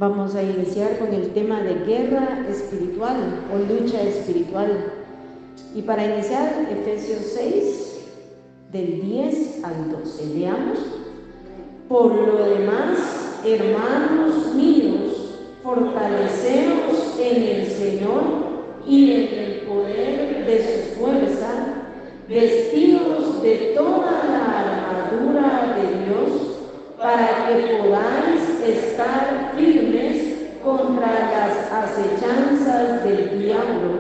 Vamos a iniciar con el tema de guerra espiritual o lucha espiritual. Y para iniciar, Efesios 6, del 10 al 12. Leamos. Por lo demás, hermanos míos, fortaleceos en el Señor y en el poder de su fuerza, vestidos de toda la armadura de Dios, para que podáis estar firmes contra las acechanzas del diablo,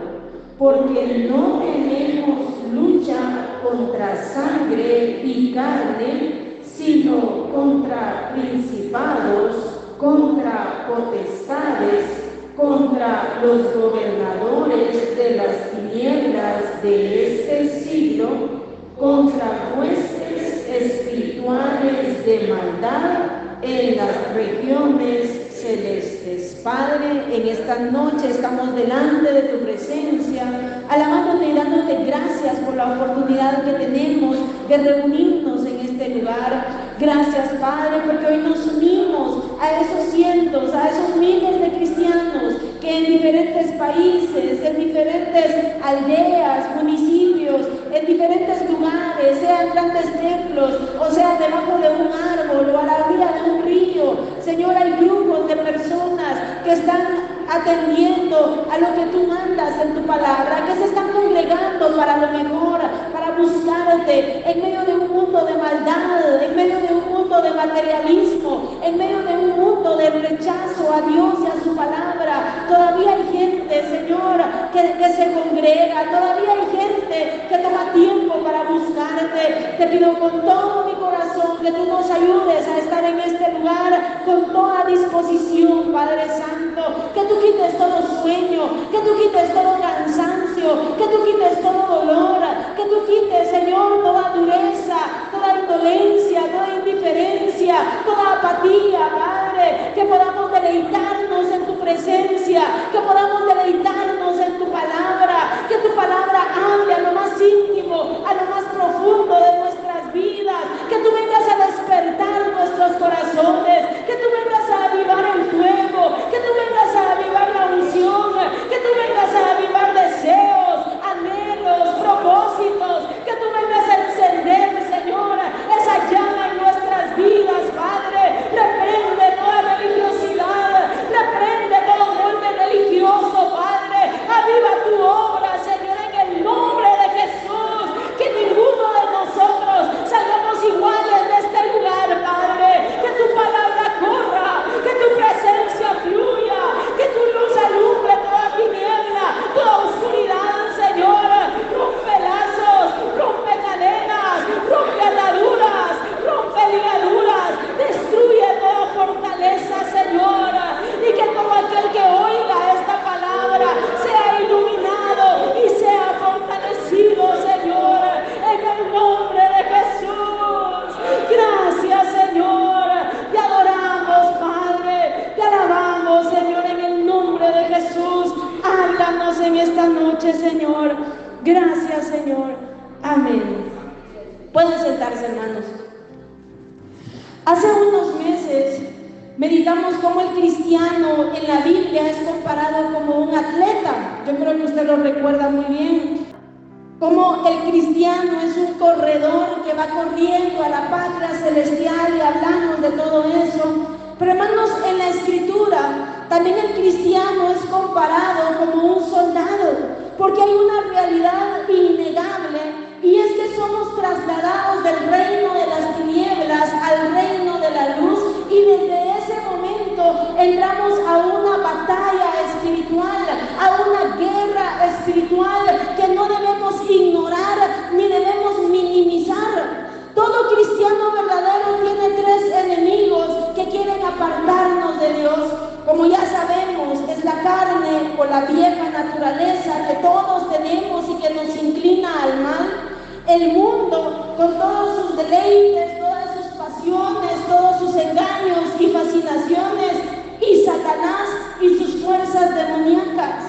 porque no tenemos lucha contra sangre y carne, sino contra principados, contra potestades, contra los gobernadores de las tinieblas de este siglo, contra huestes espirituales de maldad en las regiones celestes. Padre, en esta noche estamos delante de tu presencia, alabándote y dándote gracias por la oportunidad que tenemos de reunirnos en este lugar. Gracias, Padre, porque hoy nos unimos a esos cientos, a esos miles de cristianos que en diferentes países, en diferentes aldeas, municipios, en diferentes lugares, sean grandes templos, o sea debajo de un árbol o a la orilla de un río, Señor, hay grupos de personas que están atendiendo a lo que tú mandas en tu palabra, que se están congregando para lo mejor, para buscarte en medio de un mundo de maldad, en medio de un mundo de materialismo, en medio de un mundo de rechazo a Dios y a su palabra. Todavía hay gente, Señor, que se congrega, todavía hay gente que toma tiempo para buscarte. Te pido con todo mi corazón que tú nos ayudes a estar en este lugar con toda disposición, Padre Santo, que tú quites todo sueño, que tú quites todo cansancio, que tú quites todo dolor, que tú quites, Señor, toda dureza, toda indolencia, toda indiferencia, toda apatía, Padre, que podamos deleitarnos en tu presencia, que podamos deleitarnos en tu palabra, que tu palabra hable a lo más íntimo, a lo más profundo de nuestras vidas, que tú vengas a despertar nuestros corazones, que tú vengas a avivar el fuego, que tú vengas a avivar la unción, que tú vengas a avivar deseos, anhelos, propósitos, que tú vengas a encender, Señor, esa llama en nuestras vidas, Padre. Reprende toda religiosidad, reprende todo golpe religioso, Padre. Aviva tu obra, Señor, en el nombre de Jesús, que ninguno de nosotros salgamos iguales de este lugar, Padre. Que tu palabra corra, que tu presencia fluya, que tu luz alumbre toda tiniebla, toda oscuridad, Señor. Rompe lazos, rompe cadenas, rompe ataduras, rompe ligaduras, destruye toda fortaleza, Señor, y que todo aquel que oiga esta palabra sea iluminado y sea fortalecido, Señor, en el nombre de Jesús. Gracias, Señor, te adoramos, Padre, te alabamos, Señor, en el nombre de Jesús. Háblanos en esta noche, Señor. Gracias, Señor. Amén. Pueden sentarse, hermanos. Hace unos meses meditamos cómo el cristiano en la Biblia es comparado como un atleta. Yo creo que usted lo recuerda muy bien. Como el cristiano es un corredor que va corriendo a la patria celestial y hablamos de todo eso. Pero hermanos, en la Escritura también el cristiano es comparado como un soldado, porque hay una realidad innegable, y es que somos trasladados del reino de las tinieblas al reino de la luz, y desde ese momento entramos a una batalla espiritual, a una guerra espiritual que no debemos ignorar ni debemos minimizar. Todo cristiano verdadero tiene tres enemigos que quieren apartarnos de Dios. Como ya sabemos, es la carne o la vieja naturaleza que todos tenemos y que nos inclina al mal. El mundo con todos sus deleites, todas sus pasiones, todos sus engaños y fascinaciones. Y Satanás y sus fuerzas demoníacas.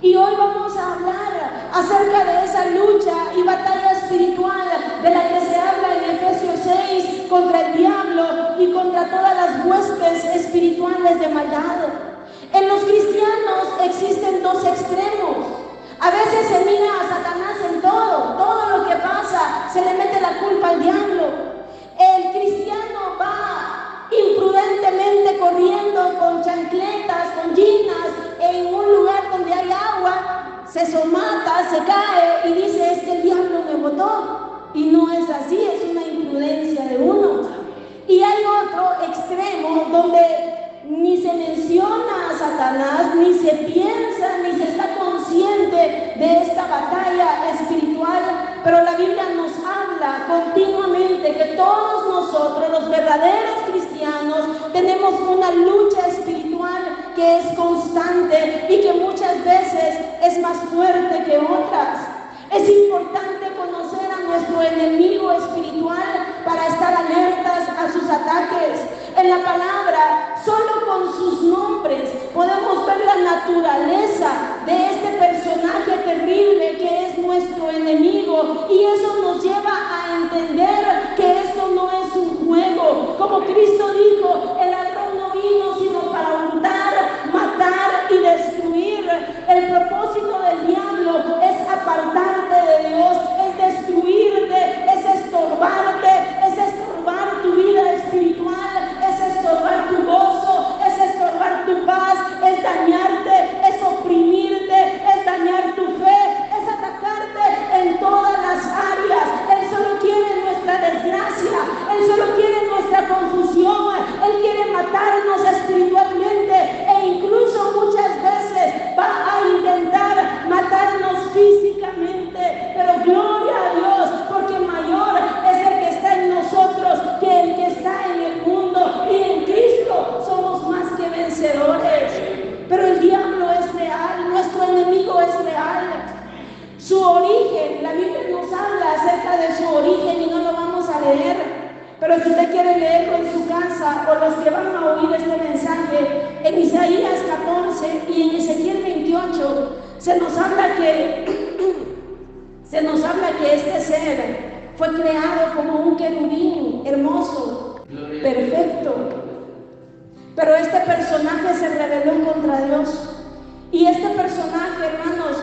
Y hoy vamos a hablar acerca de esa lucha y batalla espiritual de la que se habla en Efesios 6 contra el diablo y contra todas las las huestes espirituales de maldad. En los cristianos existen dos extremos. A veces se mira a Satanás en todo lo que pasa, se le mete la culpa al diablo. El cristiano va imprudentemente corriendo con chancletas, con ginas, en un lugar donde hay agua, se somata, se cae y dice: es que el diablo me botó. Y no es así, es una imprudencia de uno. Y hay otro extremo donde ni se menciona a Satanás, ni se piensa, ni se está consciente de esta batalla espiritual, pero la Biblia nos habla continuamente que todos nosotros, los verdaderos cristianos, tenemos una lucha espiritual que es constante y que muchas veces es más fuerte que otras. Es importante conocer a nuestro enemigo espiritual para estar alertas a sus ataques. En la palabra, solo con sus nombres, podemos ver la naturaleza de este personaje terrible que es nuestro enemigo. Y eso nos lleva a entender que esto no es un juego. Como Cristo dijo, el ladrón no vino sino para hurtar, matar y destruir. El propósito del diablo es apartarte de Dios, es destruirte, es estorbarte, es estorbar tu vida espiritual, es estorbar tu gozo, es estorbar tu paz, es dañarte, es oprimirte, es dañar tu fe, es atacarte en todas las áreas. Él solo quiere nuestra desgracia, Él solo quiere nuestra confusión, Él quiere matarnos espiritualmente e incluso muchas veces va a intentar matarnos físicamente, pero gloria a Dios, porque mayor es el que está en nosotros que el que está en el mundo, y en Cristo somos más que vencedores. Pero el diablo es real, nuestro enemigo es real. Su origen, la Biblia nos habla acerca de su origen y no lo vamos a leer, pero si usted quiere leerlo en su casa, o los que van a oír este mensaje, en Isaías 14 y en Ezequiel 28 se nos habla que este ser fue creado como un querubín hermoso, perfecto. Pero este personaje se rebeló contra Dios. Y este personaje, hermanos,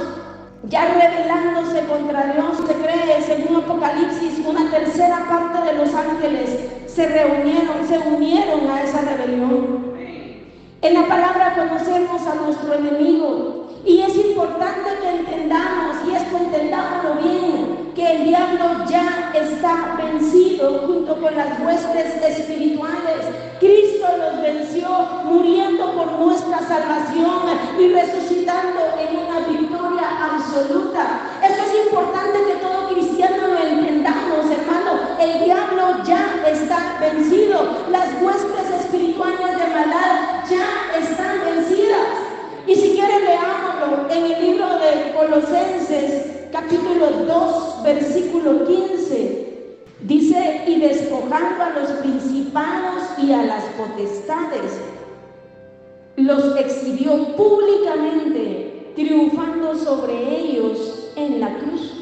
ya rebelándose contra Dios, se cree, según Apocalipsis, una tercera parte de los ángeles se unieron a esa rebelión. En la palabra conocemos a nuestro enemigo. Y es importante que entendamos, y esto entendámoslo bien, que el diablo ya está vencido junto con las huestes espirituales. Cristo los venció muriendo por nuestra salvación y resucitando en una victoria absoluta. Esto es importante que todo cristiano lo entendamos, hermano. El diablo ya está vencido. Las huestes espirituales de maldad ya están vencidas. Y si quieren, leámoslo en el libro de Colosenses, capítulo 2, versículo 15. Dice: y despojando a los principados y a las potestades, los exhibió públicamente, triunfando sobre ellos en la cruz.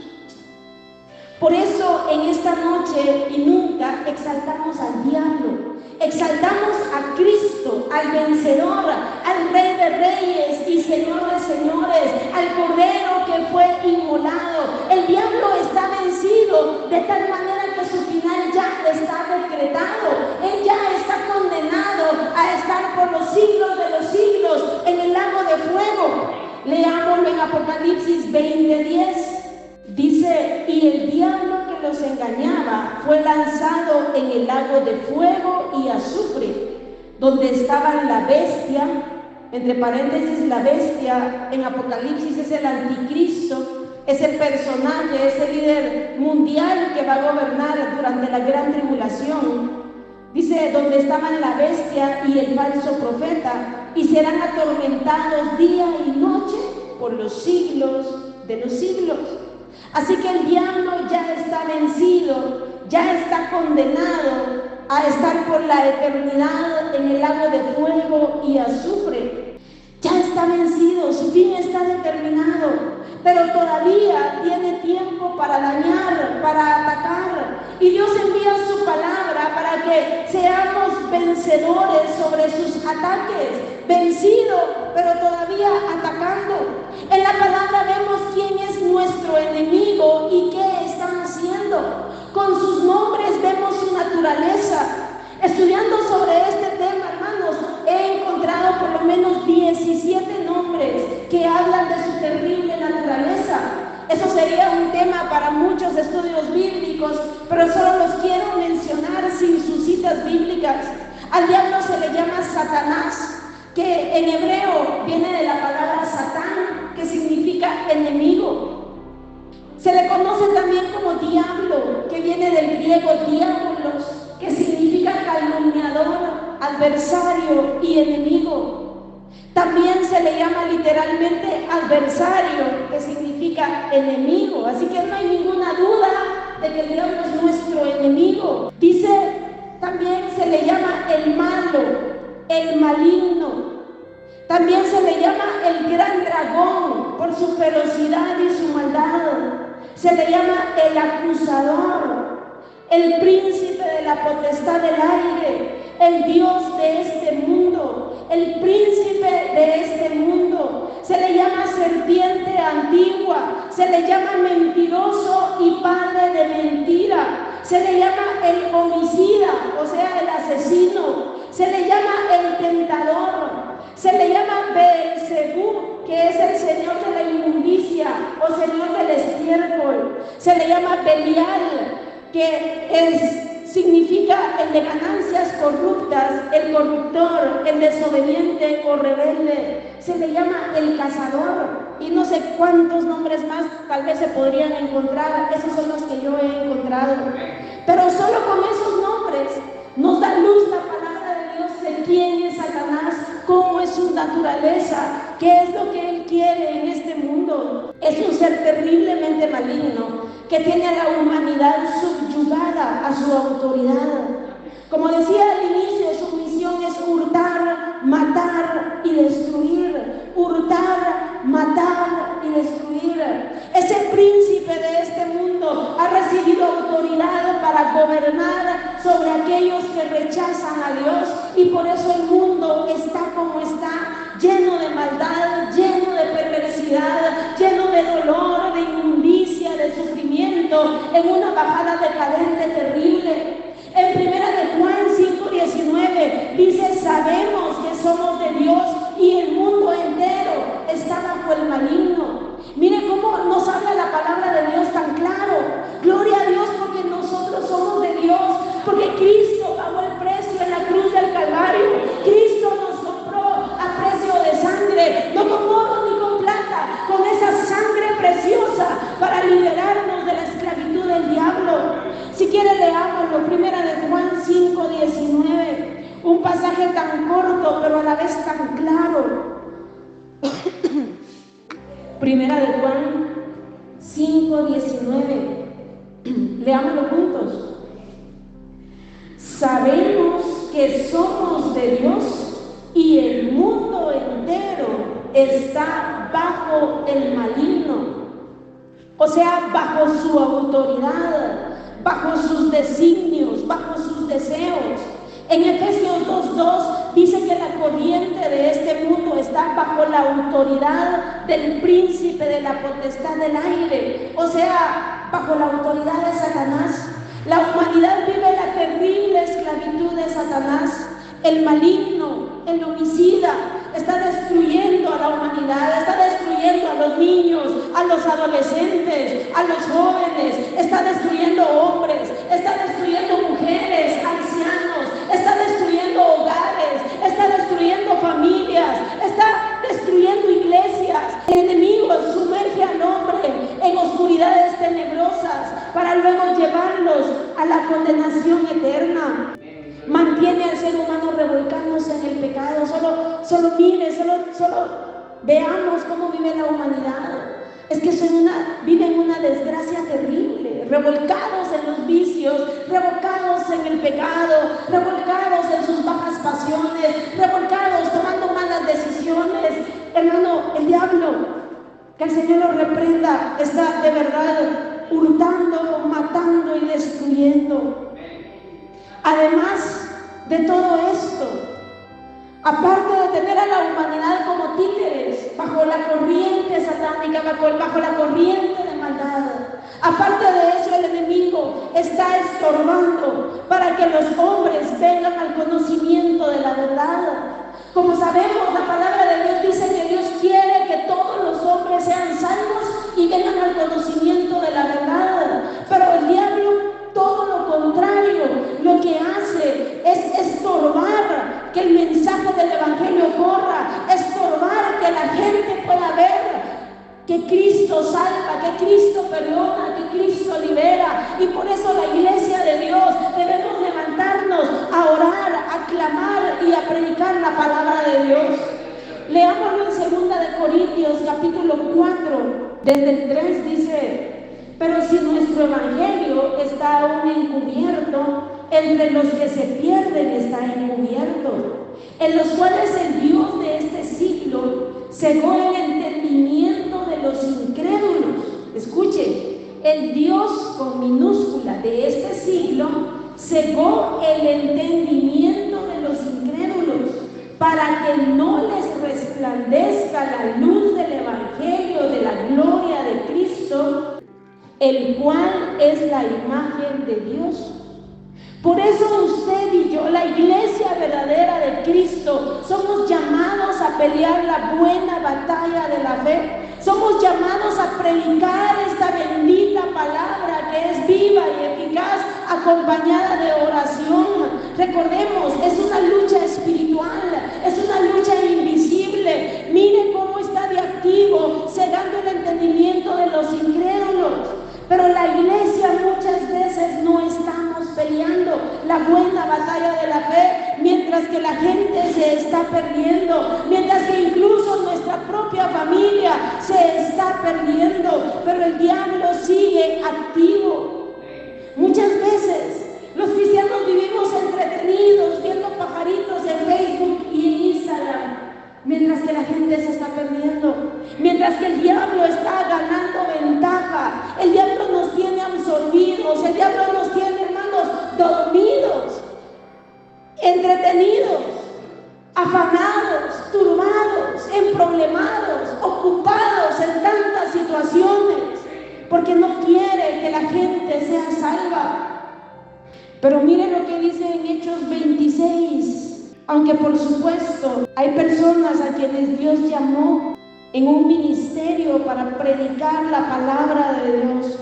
Por eso en esta noche y nunca exaltamos al diablo. Exaltamos a Cristo, al vencedor, al Rey de Reyes y Señor de Señores, al Cordero que fue inmolado. El diablo está vencido, de tal manera que su final ya está decretado. Él ya está condenado a estar por los siglos de los siglos en el lago de fuego. Leámoslo en Apocalipsis 20:10. Dice: y el diablo que los engañaba fue lanzado en el lago de fuego y azufre, donde estaban la bestia, entre paréntesis, la bestia en Apocalipsis es el anticristo, es el personaje, es el líder mundial que va a gobernar durante la gran tribulación. Dice: donde estaban la bestia y el falso profeta, y serán atormentados día y noche por los siglos de los siglos. Así que el diablo ya está vencido, ya está condenado a estar por la eternidad en el lago de fuego y azufre. Ya está vencido, su fin está determinado. pero todavía tiene tiempo para dañar, para atacar. Y Dios envía su palabra para que seamos vencedores sobre sus ataques, vencido, pero todavía atacando. En la palabra vemos quién es nuestro enemigo y qué están haciendo. Con sus nombres vemos su naturaleza. Estudiando sobre este tema, hermanos, he encontrado por lo menos 17 nombres que hablan de su terrible naturaleza. Eso sería un tema para muchos estudios bíblicos, pero solo los quiero mencionar sin sus citas bíblicas. Al diablo se le llama Satanás, que en hebreo viene de la palabra Satán, que significa enemigo. Se le conoce también como diablo, que viene del griego diabolos, que significa calumniador, adversario y enemigo. También se le llama literalmente adversario, que significa enemigo. Así que no hay ninguna duda de que el diablo es nuestro enemigo. Dice, también se le llama el malo, el maligno. También se le llama el gran dragón por su ferocidad y su maldad. Se le llama el acusador, el príncipe de la potestad del aire, el Dios de este mundo, el príncipe de este mundo. Se le llama serpiente antigua, se le llama mentiroso y padre de mentira, se le llama el homicida, o sea, el asesino, se le llama el tentador, se le llama Beelzebú, que es el señor de la inmundicia o señor del estiércol, se le llama Belial, que significa el de ganancias corruptas, el corruptor, el desobediente o rebelde. Se le llama el cazador y no sé cuántos nombres más tal vez se podrían encontrar. Esos son los que yo he encontrado, pero solo con esos nombres nos da luz la palabra de Dios de quién es Satanás, cómo es su naturaleza, qué es lo que él quiere en este mundo. Es un ser terriblemente maligno que tiene a la humanidad subyugada a su autoridad. Como decía al inicio, su misión es hurtar, matar y destruir. Hurtar, matar y destruir. Ese príncipe de este mundo ha recibido autoridad para gobernar sobre aquellos que rechazan a Dios, y por eso el mundo está como está, lleno de maldad, lleno de perversidad, lleno de dolor, de inmundicia, de sufrimiento, en una bajada decadente terrible. En 1 de Juan 5:19 dice: sabemos que somos de Dios y el mundo entero está bajo el maligno. Mire cómo nos habla la palabra de Dios tan claro. Gloria a Dios, porque nosotros somos de Dios, porque Cristo pagó el precio en la cruz del Calvario. Cristo nos compró a precio de sangre, no con oro ni con plata, con esa sangre preciosa para liberarnos de la esclavitud del diablo. Si quiere, leámoslo, 1 de Juan 5:19, un pasaje tan corto pero a la vez tan claro. 1 de Juan 5:19, leámoslo juntos. Sabemos que somos de Dios y el mundo entero está bajo el maligno, o sea, bajo su autoridad, bajo sus designios, bajo sus deseos. En Efesios 2:2 dice que la corriente de este mundo está bajo la autoridad del príncipe de la potestad del aire, o sea, bajo la autoridad de Satanás. La humanidad vive la terrible esclavitud de Satanás. El maligno, el homicida, está destruyendo a la humanidad, está destruyendo a los niños, a los adolescentes, a los jóvenes, está destruyendo hombres, está destruyendo mujeres, ancianos, está destruyendo hogares, está destruyendo familias, está destruyendo iglesias. El enemigo sumerge al hombre en oscuridades tenebrosas para luego llevarlos a la condenación eterna. Mantiene al ser humano revolcándose en el pecado. Solo veamos cómo vive la humanidad. Es que viven una desgracia terrible, revolcados en los vicios, revolcados en el pecado, revolcados en sus bajas pasiones, revolcados tomando malas decisiones. Hermano, el diablo Que el Señor lo reprenda. Está de verdad hurtando, matando y destruyendo. Además de todo esto, aparte de tener a la humanidad como títeres bajo la corriente satánica, bajo la corriente de maldad, aparte de eso, el enemigo está estorbando para que los hombres vengan al conocimiento de la verdad. Como sabemos, la palabra de Dios dice que Dios quiere que todos los hombres sean salvos y vengan al conocimiento de la verdad. Pero el diablo, todo lo contrario, lo que hace es estorbar que el mensaje del evangelio corra, estorbar que la gente pueda ver que Cristo salva, que Cristo perdona, que Cristo libera. Y por eso la iglesia de Dios debemos levantarnos a orar, a clamar y a predicar la palabra de Dios. Leámoslo en 2 de Corintios capítulo 4, desde el 3 dice: pero si nuestro evangelio está aún encubierto, entre los que se pierden está encubierto, en los cuales el Dios de este siglo cegó el entendimiento de los incrédulos. Escuchen, el Dios con minúscula de este siglo cegó el entendimiento de los incrédulos para que no les resplandezca la luz del evangelio de la gloria de Cristo, el cual es la imagen de Dios. Por eso usted y yo, la iglesia verdadera de Cristo, somos llamados a pelear la buena batalla de la fe. Somos llamados a predicar esta bendita palabra que es viva y eficaz, acompañada de oración. Recordemos, es una lucha espiritual, es una lucha invisible. Mire cómo está de activo, cegando el entendimiento de los incrédulos. Pero la iglesia muchas veces no estamos peleando la buena batalla de la fe, mientras que la gente se está perdiendo, mientras que incluso nuestra propia familia se está perdiendo, pero el diablo sigue activo. Muchas veces los cristianos vivimos entretenidos viendo pajaritos en Facebook y en Instagram, mientras que la gente se está perdiendo, mientras que el diablo está ganando ventaja. El diablo nos tiene absorbidos, el diablo nos tiene, hermanos, dormidos, entretenidos, afanados, turbados, emproblemados, ocupados en tantas situaciones, porque no quiere que la gente sea salva. Pero miren lo que dice en Hechos 26. Aunque por supuesto hay personas a quienes Dios llamó en un ministerio para predicar la palabra de Dios,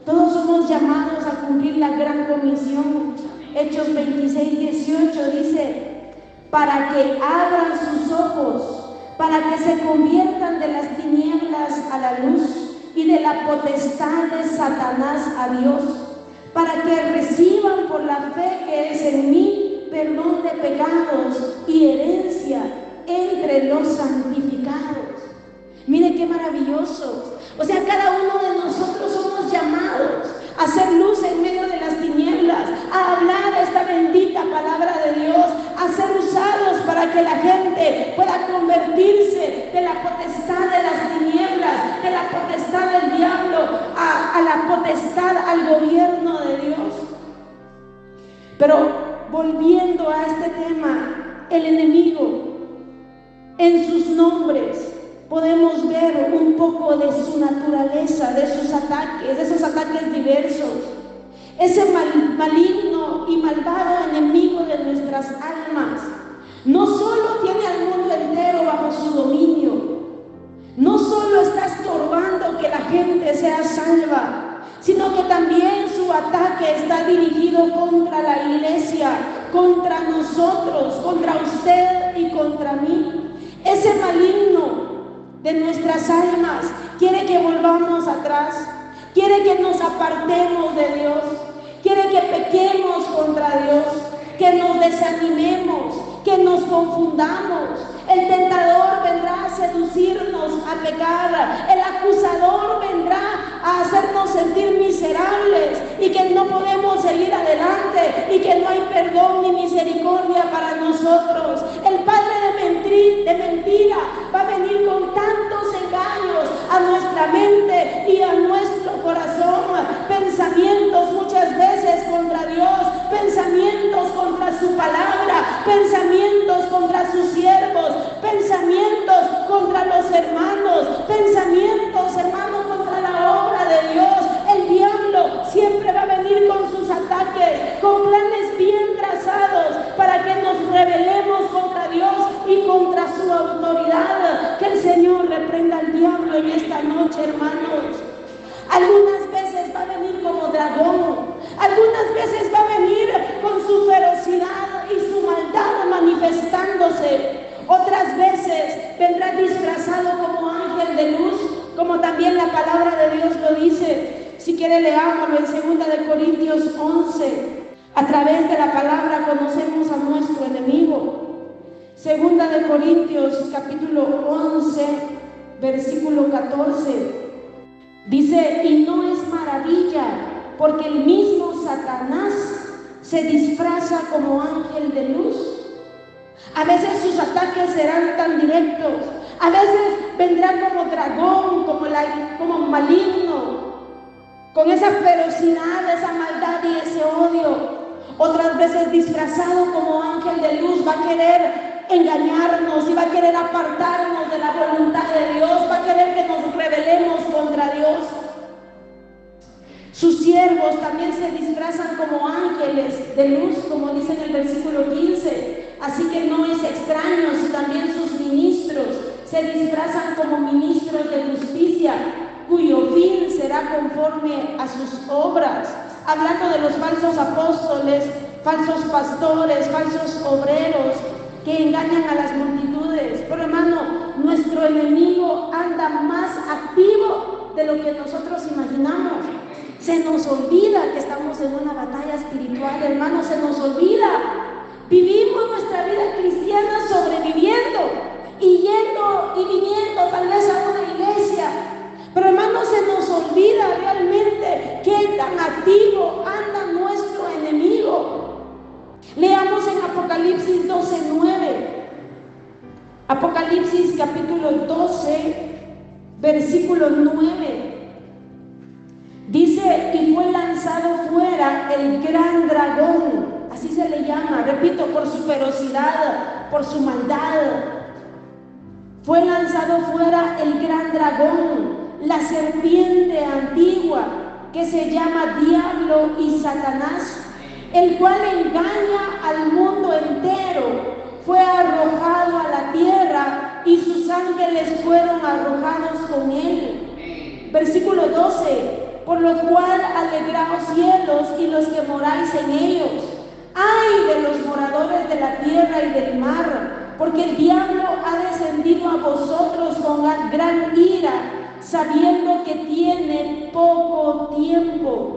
todos somos llamados a cumplir la gran comisión. Hechos 26, 18 dice: para que abran sus ojos, para que se conviertan de las tinieblas a la luz y de la potestad de Satanás a Dios, para que reciban por la fe que es en mí perdón de pecados y herencia entre los santificados. Mire qué maravilloso. O sea, cada uno de nosotros somos llamados a hacer luz en medio de las tinieblas, a hablar esta bendita palabra de Dios, a ser usados para que la gente pueda convertirse de la potestad de las tinieblas, de la potestad del diablo, a la potestad, al gobierno de Dios. Pero volviendo a este tema, el enemigo, en sus nombres podemos ver un poco de su naturaleza, de sus ataques, de esos ataques diversos. Ese maligno y malvado enemigo de nuestras almas no solo tiene al mundo entero bajo su dominio, no solo está estorbando que la gente sea salva, sino que también su ataque está dirigido contra la iglesia, contra nosotros, contra usted y contra mí. Ese maligno de nuestras almas quiere que volvamos atrás, quiere que nos apartemos de Dios, quiere que pequemos contra Dios, que nos desanimemos, que nos confundamos. El tentador vendrá a seducirnos a pecar, el acusador vendrá a hacernos sentir miserables y que no podemos seguir adelante y que no hay perdón ni misericordia para nosotros. El padre de mentira va a venir con tantos engaños a nuestra mente y a nuestro corazón pensamientos muchas veces contra Dios, pensamientos contra su palabra, pensamientos contra sus siervos, pensamientos contra los hermanos, pensamientos, hermanos, contra la obra de Dios. El diablo siempre va a venir con sus ataques, con planes bien trazados para que nos rebelemos contra Dios y contra su autoridad. Que el Señor reprenda al diablo en esta noche, hermanos. Algunas veces va a venir como dragón, algunas veces va a venir con su ferocidad y su maldad manifestándose. Otras veces vendrá disfrazado como ángel de luz, como también la palabra de Dios lo dice. Si quiere, leámoslo en 2 Corintios 11. A través de la palabra conocemos a nuestro enemigo. 2 Corintios capítulo 11, versículo 14. Dice: y no es maravilla, porque el mismo Satanás se disfraza como ángel de luz. A veces sus ataques serán tan directos, a veces vendrán como dragón, como maligno, con esa ferocidad, esa maldad y ese odio. Otras veces disfrazado como ángel de luz, va a querer engañarnos y va a querer apartarnos de la voluntad de Dios, va a querer que nos rebelemos contra Dios. Sus siervos también se disfrazan como ángeles de luz, como dice en el versículo 15. Así que no es extraño si también sus ministros se disfrazan como ministros de justicia, cuyo fin será conforme a sus obras. Hablando de los falsos apóstoles, falsos pastores, falsos obreros que engañan a las multitudes. Pero hermano, nuestro enemigo anda más activo de lo que nosotros imaginamos. Se nos olvida que estamos en una batalla espiritual, hermano, se nos olvida. Vivimos nuestra vida cristiana sobreviviendo y yendo y viniendo tal vez a una iglesia. Pero hermano, se nos olvida realmente qué tan activo anda nuestro enemigo. Leamos en Apocalipsis 12:9. Apocalipsis capítulo 12, versículo 9. Dice: y fue lanzado fuera el gran dragón, así se le llama, repito, por su ferocidad, por su maldad. Fue lanzado fuera el gran dragón, la serpiente antigua, que se llama Diablo y Satanás, el cual engaña al mundo entero. Fue arrojado a la tierra y sus ángeles fueron arrojados con él. Versículo 12. Por lo cual alegraos cielos y los que moráis en ellos. Ay de los moradores de la tierra y del mar, porque el diablo ha descendido a vosotros con gran ira, sabiendo que tiene poco tiempo.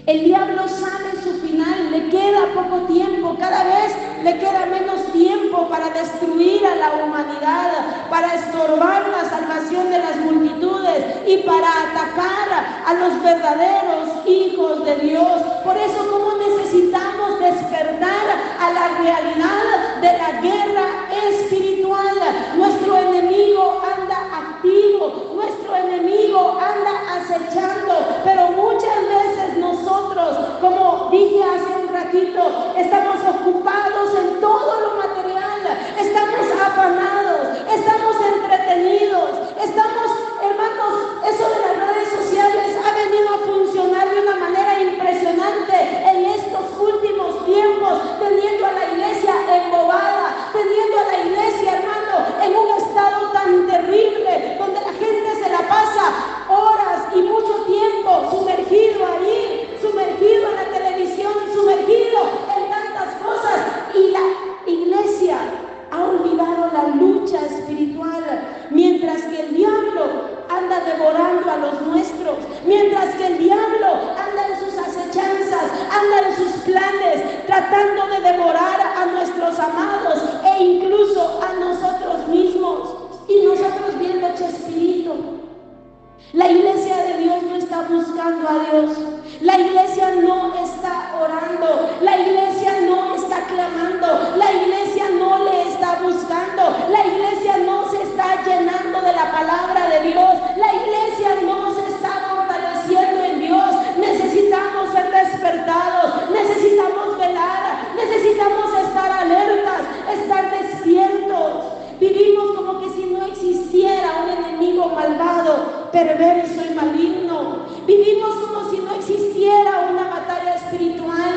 El diablo sabe su final, le queda poco tiempo, cada vez le queda menos tiempo para destruir a la humanidad, para estorbar la salvación de las multitudes y para atacar a los verdaderos hijos de Dios. Por eso, ¿cómo necesitamos despertar a la realidad de la guerra espiritual? Nuestro enemigo anda activo, nuestro enemigo anda acechando, pero muchas veces nosotros, como dije hace un ratito, estamos ocupados en todo lo material, estamos afanados, estamos entretenidos, estamos, hermanos, eso de las redes sociales ha venido a funcionar de una manera impresionante en estos últimos tiempos, teniendo a la iglesia embobada, teniendo a la iglesia, hermano, en un estado tan terrible, donde la gente se la pasa horas y mucho tiempo sumergido ahí, sumergido en la televisión, sumergido en tantas cosas, y la iglesia ha olvidado la lucha espiritual, mientras que el diablo anda devorando a los nuestros, mientras que el diablo anda en sus acechanzas, anda en sus planes, tratando de devorar a nuestros amados e incluso a nosotros mismos, y nosotros viendo Chespirito. La iglesia de Dios no está buscando a Dios, la iglesia no está orando, la iglesia no está clamando, la iglesia no le está buscando, la iglesia no se está llenando de la palabra de Dios, la iglesia perverso y maligno. Vivimos como si no existiera una batalla espiritual.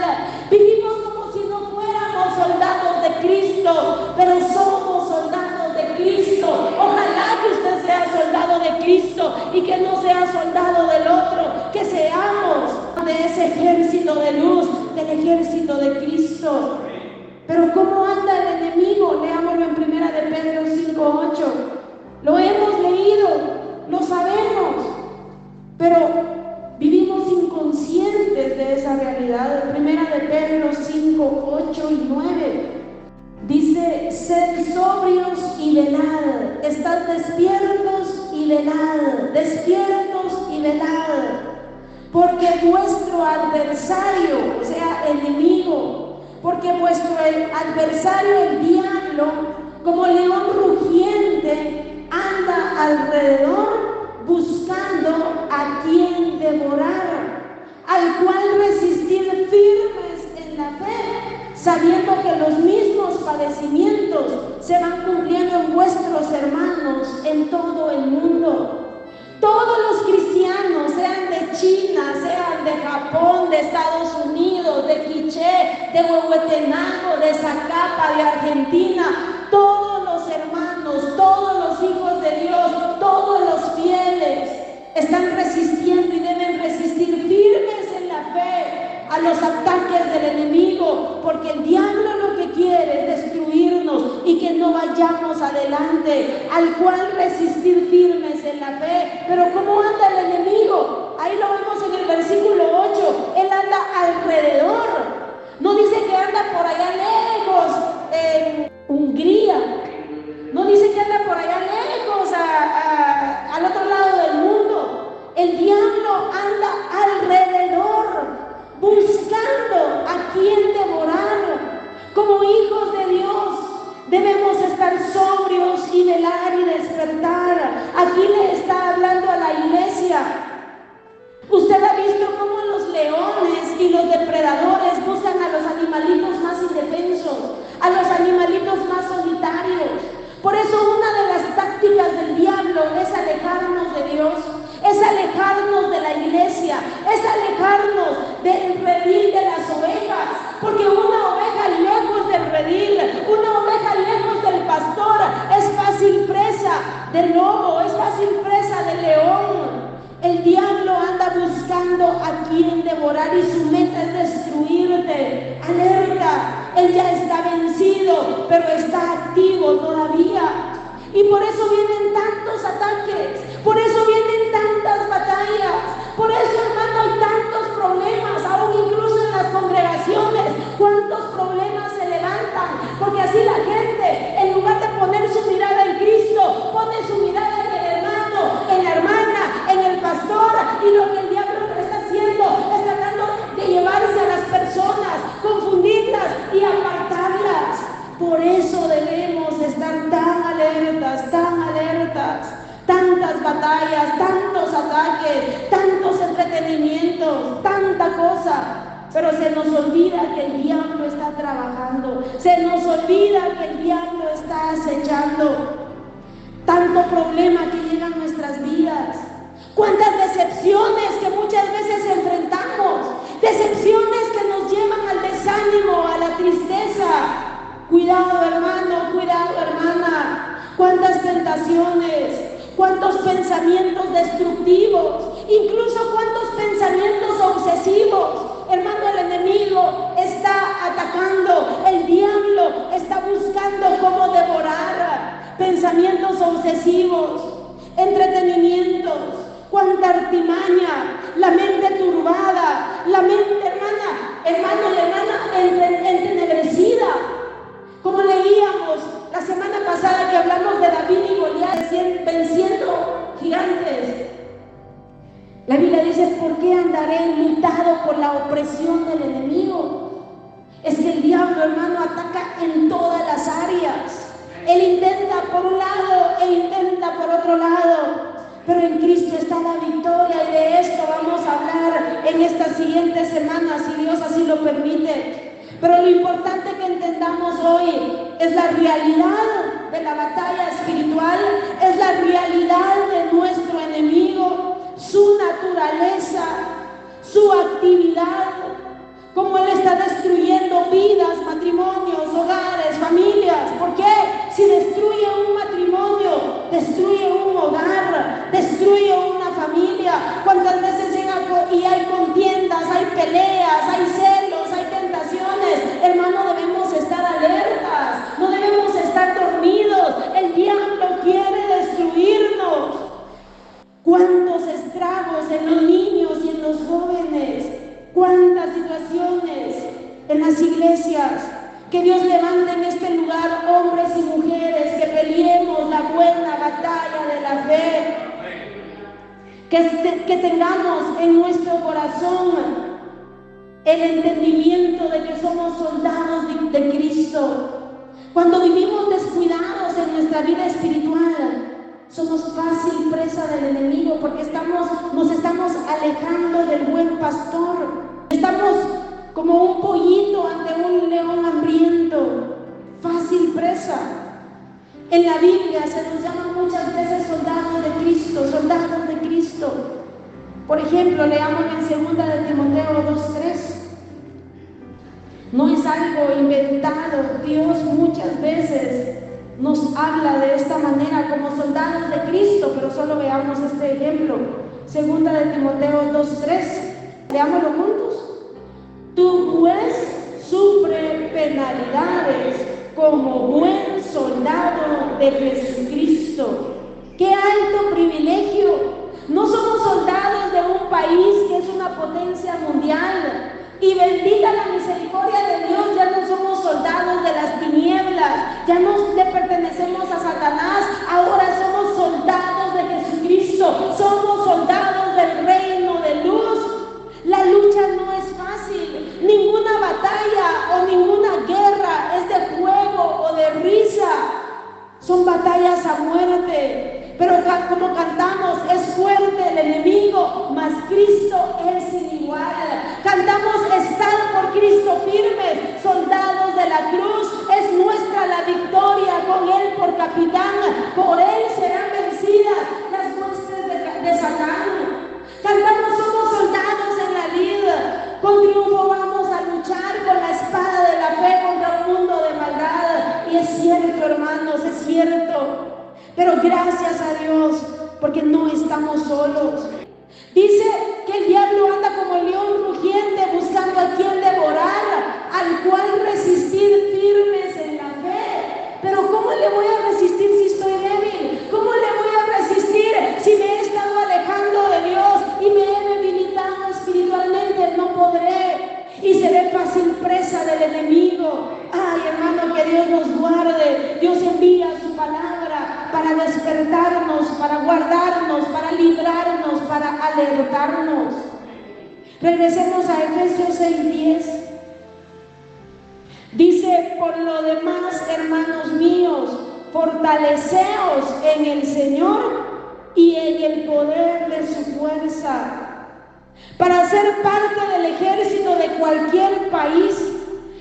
Vivimos como si no fuéramos soldados de Cristo, pero somos soldados de Cristo. Ojalá que usted sea soldado de Cristo y que no sea soldado del otro, que seamos de ese ejército de luz, del ejército de Cristo. Pero ¿cómo anda el enemigo? Leámoslo en 1 de Pedro 5:8. Lo hemos leído, lo sabemos, pero vivimos inconscientes de esa realidad. 1 de Pedro 5:8 y 9 dice: sed sobrios y velad, estad despiertos y velad, despiertos y velad, porque vuestro adversario, o sea, enemigo, porque vuestro adversario, el diablo, como león rugiente, anda alrededor buscando a quien devorar, al cual resistir firmes en la fe, sabiendo que los mismos padecimientos se van cumpliendo en vuestros hermanos en todo el mundo. Todos los cristianos, sean de China, sean de Japón, de Estados Unidos, de Quiché, de Huehuetenango, de Zacapa, de Argentina, todos los hermanos, todos los hijos de Dios, todos los fieles están resistiendo y deben resistir firmes en la fe a los ataques del enemigo, porque el diablo lo que quiere es destruirnos y que no vayamos adelante, al cual resistir firmes en la fe. Pero ¿cómo anda el enemigo? Ahí lo vemos en el versículo 8, él anda alrededor, no dice que anda por allá lejos, en Hungría, no dice que anda por allá lejos, al otro lado del mundo. El diablo anda alrededor, buscando a quien devorar. Como hijos de Dios debemos estar sobrios y velar y despertar. Aquí le está hablando a la iglesia. Usted ha visto cómo los leones y los depredadores buscan a los animalitos más indefensos, a los animalitos más solitarios. Por eso una de las tácticas del diablo es alejarnos de Dios, es alejarnos de la iglesia, es alejarnos del redil de las ovejas, porque una oveja lejos del redil, una oveja lejos del pastor, es fácil presa del lobo, es fácil presa del león. El diablo anda buscando a quien devorar y su meta es destruirte. Alerta, él ya está vencido, pero está activo todavía. Y por eso vienen tantos ataques, por eso vienen tantas batallas, por eso, hermano, hay tantos problemas, aún incluso en las congregaciones. ¿Cuántos problemas se levantan? Porque así la gente, en lugar de poner su mirada en Cristo, pone su mirada en el hermano, en la hermana, en el pastor, y lo que el diablo está haciendo es tratando de llevarse a las personas, confundirlas y apartarlas. Por eso debemos estar tan alertas, tantas batallas, tantos ataques, tantos entretenimientos, tanta cosa. Pero se nos olvida que el diablo está trabajando, se nos olvida que el diablo está acechando. Tanto problema que llega a nuestras vidas, cuántas decepciones que muchas veces enfrentamos, decepciones que nos llevan al desánimo, a la tristeza. Cuidado, hermano, cuidado, hermana. Cuántas tentaciones, cuántos pensamientos destructivos, incluso cuántos pensamientos obsesivos. Hermano, el enemigo está atacando, el diablo está buscando cómo devorar. Pensamientos obsesivos, entretenimientos, cuánta artimaña, la mente turbada, la mente, hermano y hermana, entenebrecida. Como leíamos la semana pasada que hablamos de David y Goliat venciendo gigantes. La Biblia dice: ¿por qué andaré enlutado por la opresión del enemigo? Es que el diablo, hermano, ataca en todas las áreas. Él intenta por un lado e intenta por otro lado. Pero en Cristo está la victoria, y de esto vamos a hablar en estas siguientes semanas, si Dios así lo permite. Pero lo importante que entendamos hoy es la realidad de la batalla espiritual, es la realidad de nuestro enemigo, ancianos, en los niños y en los jóvenes. Cuántas situaciones en las iglesias. Que Dios levante en este lugar hombres y mujeres que peleemos la buena batalla de la fe. Que tengamos en nuestro corazón el entendimiento de que somos soldados de Cristo. Cuando vivimos descuidados en nuestra vida espiritual, somos fácil presa del enemigo porque nos estamos alejando del buen pastor. Estamos como un pollito ante un león hambriento, fácil presa. En la Biblia se nos llama muchas veces soldados de Cristo, soldados de Cristo. Por ejemplo, leamos en 2 de Timoteo 2:3. No es algo inventado. Dios muchas veces nos habla de esta manera como soldados de Cristo, pero solo veamos este ejemplo. 2 de Timoteo 2:3. Leámoslo juntos. Tu pues sufre penalidades como buen soldado de Jesucristo. ¡Qué alto privilegio! No somos soldados de un país que es una potencia mundial. Y bendita la misericordia de Dios, ya no somos soldados de las tinieblas, ya no le pertenecemos a Satanás, ahora somos soldados de Jesucristo, somos soldados del reino de luz. La lucha no es fácil, ninguna batalla o ninguna guerra es de fuego o de risa, son batallas a muerte. Pero como cantamos, es fuerte el enemigo, mas Cristo es sin igual. Cantamos, estad por Cristo firmes, soldados de la cruz, es nuestra la victoria, con Él por capitán, por Él serán vencidas las huestes de Satán. Cantamos, somos soldados en la vida, con triunfo vamos a luchar con la espada de la fe contra un mundo de maldad. Y es cierto, hermanos, es cierto. Pero gracias a Dios, porque no estamos solos. Dice que el diablo anda como el león rugiente buscando a quien devorar, al cual resistir firmes en la fe. Pero ¿cómo le voy a resistir si estoy débil? ¿Cómo le voy a resistir si me he estado alejando de Dios y me he debilitado espiritualmente? No podré y seré fácil presa del enemigo. Ay, hermano, que Dios nos guarde. Dios envía su palabra para despertarnos, para guardarnos, para librarnos, para alertarnos. Regresemos a Efesios 6:10. Dice, por lo demás, hermanos míos, fortaleceos en el Señor y en el poder de su fuerza. Para ser parte del ejército de cualquier país,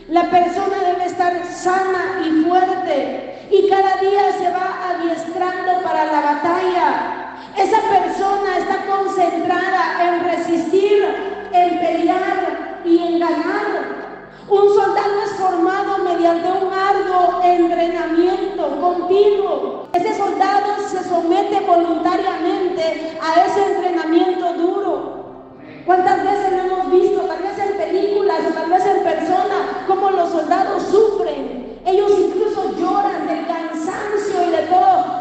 la persona debe estar sana y fuerte y cada día se va adiestrando para la batalla. Esa persona está concentrada en resistir, en pelear y en ganar. Un soldado es formado mediante un arduo entrenamiento continuo. Ese soldado se somete voluntariamente a ese entrenamiento duro. ¿Cuántas veces lo hemos visto, tal vez en películas o tal vez en persona, cómo los soldados sufren? Ellos incluso lloran del cansancio y de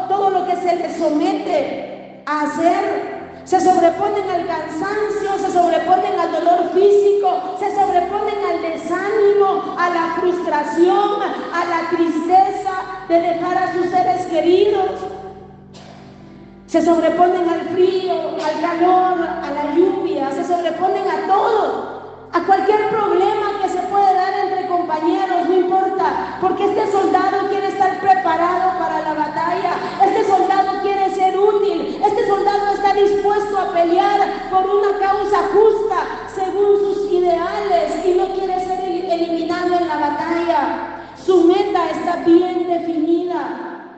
todo lo que se les somete a hacer. Se sobreponen al cansancio, se sobreponen al dolor físico, se sobreponen al desánimo, a la frustración, a la tristeza de dejar a sus seres queridos. Se sobreponen al frío, al calor, a la lluvia, se sobreponen a todo, a cualquier problema que se puede dar entre compañeros, no importa, porque este soldado quiere estar preparado para la batalla, este soldado quiere ser útil, este soldado está dispuesto a pelear por una causa justa, según sus ideales, y no quiere ser eliminado en la batalla. Su meta está bien definida,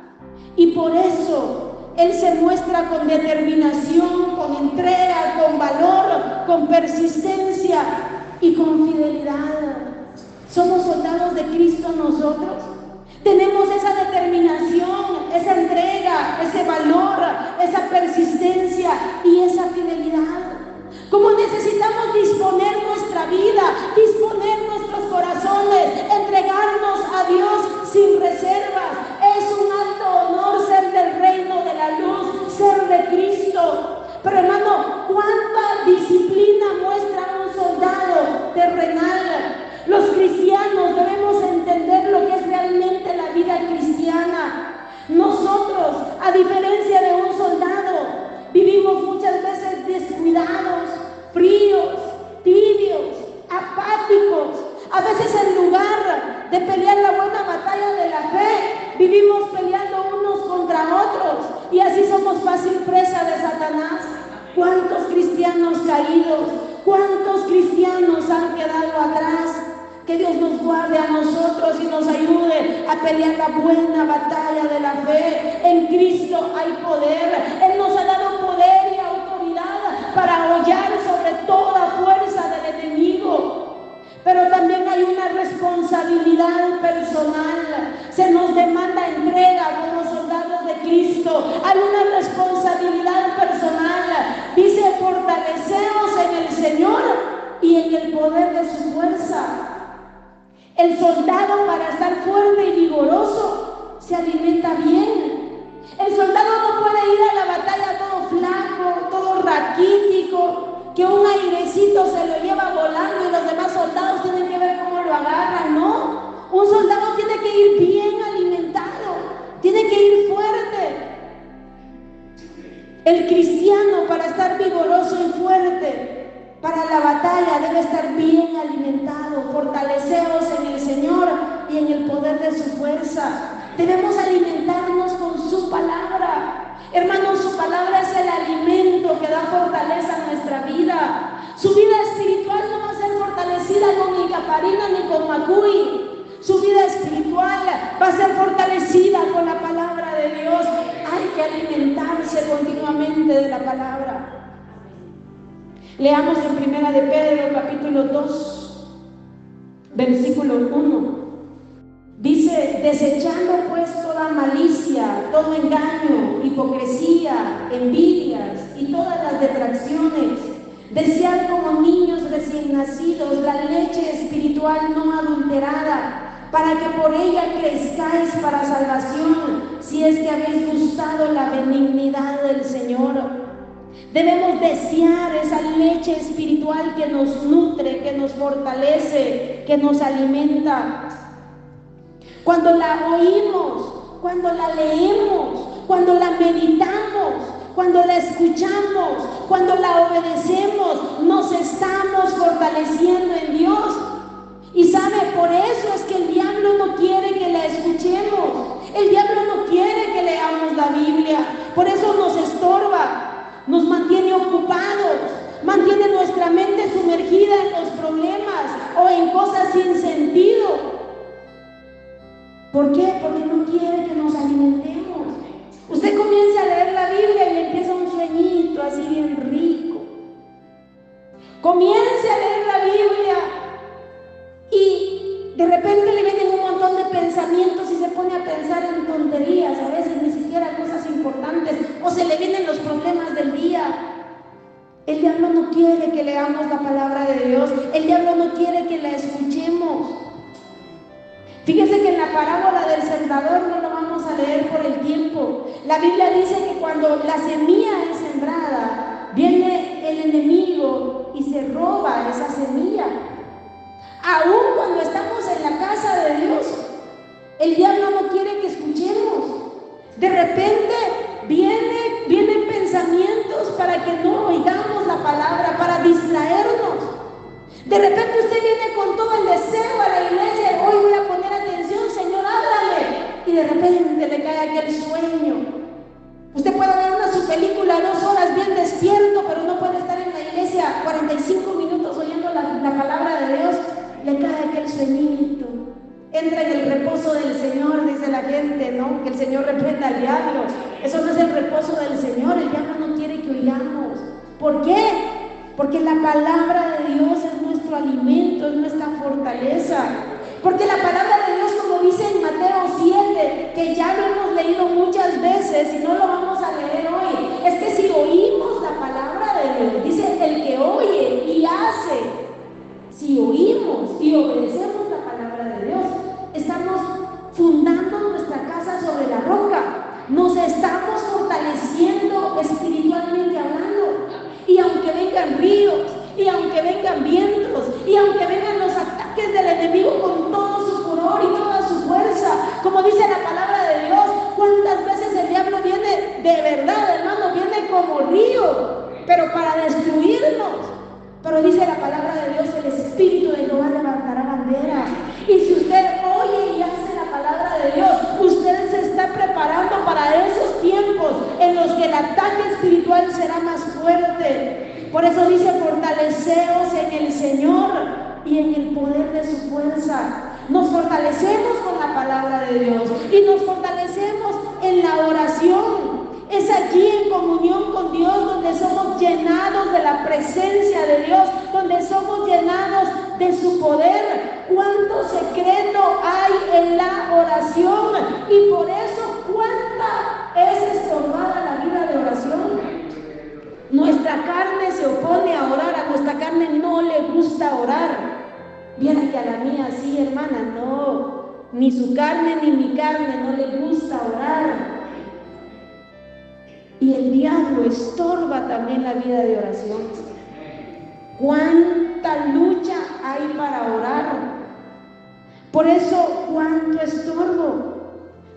y por eso Él se muestra con determinación, con entrega, con valor, con persistencia y con fidelidad. ¿Somos soldados de Cristo nosotros? Tenemos esa determinación, esa entrega, ese valor, esa persistencia y esa fidelidad. Como necesitamos disponer nuestra vida, disponer nuestros corazones, entregarnos a Dios sin reservas. Es un alto honor ser del reino de la luz, ser de Cristo. Pero hermano, ¿cuánta ¿Cuántos cristianos caídos? ¿Cuántos cristianos han quedado atrás? Que Dios nos guarde a nosotros y nos ayude a pelear la buena batalla de la fe. En Cristo hay poder. Él nos ha dado poder y autoridad para hollar sobre toda fuerza del enemigo. Pero también hay una responsabilidad personal. Se nos demanda entrega como soldados de Cristo. Hay una responsabilidad personal. Dice: fortaleceos en el Señor y en el poder de su fuerza. El soldado, para estar fuerte y vigoroso, se alimenta bien. El soldado no puede ir a la batalla todo flaco, todo raquítico, que un airecito se lo lleva volando y los demás soldados tienen que ver cómo lo agarran. No, un soldado tiene que ir bien alimentado, tiene que ir fuerte. El cristiano, para estar vigoroso y fuerte para la batalla, debe estar bien alimentado. Fortaleceos en el Señor y en el poder de su fuerza. Debemos alimentarnos con su palabra. Hermanos, su palabra es el alimento que da fortaleza a nuestra vida. Su vida espiritual no va a ser fortalecida con ni caparina ni con macuy. Su vida espiritual va a ser fortalecida con la palabra de Dios. Hay que alimentarse continuamente de la palabra. Leamos en Primera de Pedro, capítulo 2, versículo 1. Dice: desechando pues toda malicia, todo engaño, hipocresía, envidias y todas las detracciones, desead como niños recién nacidos la leche espiritual no adulterada, para que por ella crezcáis para salvación, si es que habéis gustado la benignidad del Señor. Debemos desear esa leche espiritual que nos nutre, que nos fortalece, que nos alimenta. Cuando la oímos, cuando la leemos, cuando la meditamos, cuando la escuchamos, cuando la obedecemos, nos estamos fortaleciendo en Dios. Y sabe, por eso es que el diablo no quiere que la escuchemos. El diablo no quiere que leamos la Biblia. Por eso nos estorba. Nos mantiene ocupados, mantiene nuestra mente sumergida en los problemas o en cosas sin sentido. ¿Por qué? Porque no quiere que nos alimentemos. Usted comienza a leer la Biblia y le empieza un sueñito así bien rico. Comience a leer la Biblia y de repente le vienen un montón de pensamientos y se pone a pensar en tonterías, a veces ni siquiera cosas importantes, o se le vienen los problemas del día. El diablo no quiere que leamos la palabra de Dios, el diablo no quiere que la escuchemos. Fíjese que en la parábola del sembrador, no lo vamos a leer por el tiempo, la Biblia dice que cuando la semilla es sembrada, viene el enemigo y se roba esa semilla. Aún cuando estamos en la casa de Dios, el diablo no quiere que escuchemos. De repente vienen pensamientos para que no oigamos la palabra, para distraernos. De repente usted viene con todo el deseo a la iglesia: hoy voy a poner atención, Señor, háblame. Y de repente le cae aquel sueño. Usted puede ver su película 2 horas bien despierto, pero no puede estar en la iglesia 45 minutos oyendo la palabra de Dios. Le cae aquel sueñito. Entra en el reposo del Señor, dice la gente, ¿no? Que el Señor reprenda al diablo. Eso no es el reposo del Señor. El diablo no quiere que oigamos. ¿Por qué? Porque la palabra de Dios es nuestro alimento, es nuestra fortaleza. Porque la palabra de Dios, como dice en Mateo 7, que ya lo hemos leído muchas veces y no lo vamos a leer hoy, es que si oímos la palabra de Dios, dice: el que oye y hace. Si oímos y obedecemos la palabra de Dios, estamos fundando nuestra casa sobre la roca. Nos estamos fortaleciendo espiritualmente hablando. Y aunque vengan ríos, y aunque vengan vientos, y aunque vengan los ataques del enemigo con todo su furor y toda su fuerza, como dice la palabra de Dios, ¿cuántas veces el diablo viene de verdad, hermano? Viene como río, pero para destruirnos. Pero dice la palabra de Dios: el Espíritu de Jehová levantará bandera. Y si usted oye y hace la palabra de Dios, usted se está preparando para esos tiempos en los que el ataque espiritual será más fuerte. Por eso dice: fortaleceos en el Señor y en el poder de su fuerza. Nos fortalecemos con la palabra de Dios y nos fortalecemos en la oración. Es allí en comunión con Dios donde somos llenados de la presencia de Dios, donde somos llenados de su poder. Cuánto secreto hay en la oración, y por eso cuánta es estorbada la vida de oración. Nuestra carne se opone a orar, a nuestra carne no le gusta orar. Viera que a la mía sí, hermana, no, ni su carne ni mi carne no le gusta orar. Y el diablo estorba también la vida de oración. Cuánta lucha hay para orar. Por eso, cuánto estorbo.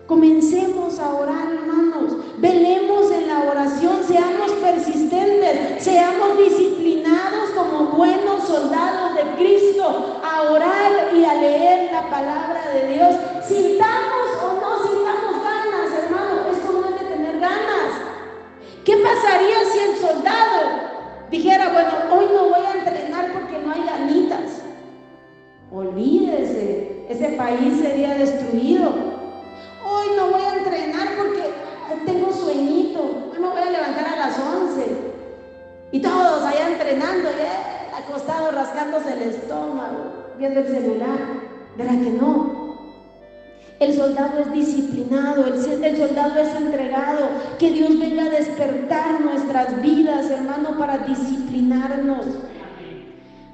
Comencemos a orar, hermanos. Velemos en la oración, seamos persistentes, seamos disciplinados como buenos soldados de Cristo a orar y a leer la palabra de Dios. Sintamos o no sintamos ganas, hermano, esto no es de tener ganas. ¿Qué pasaría si el soldado dijera: bueno, hoy no voy a entrenar porque no hay ganitas? Olvídese, ese país sería destruido. Hoy no voy a entrenar porque tengo sueñito, hoy me voy a levantar a las 11. Y todos allá entrenando, acostados rascándose el estómago, viendo el celular. ¿Verdad que no? El soldado es disciplinado, el soldado es entregado. Que Dios venga a despertar nuestras vidas, hermano, para disciplinarnos.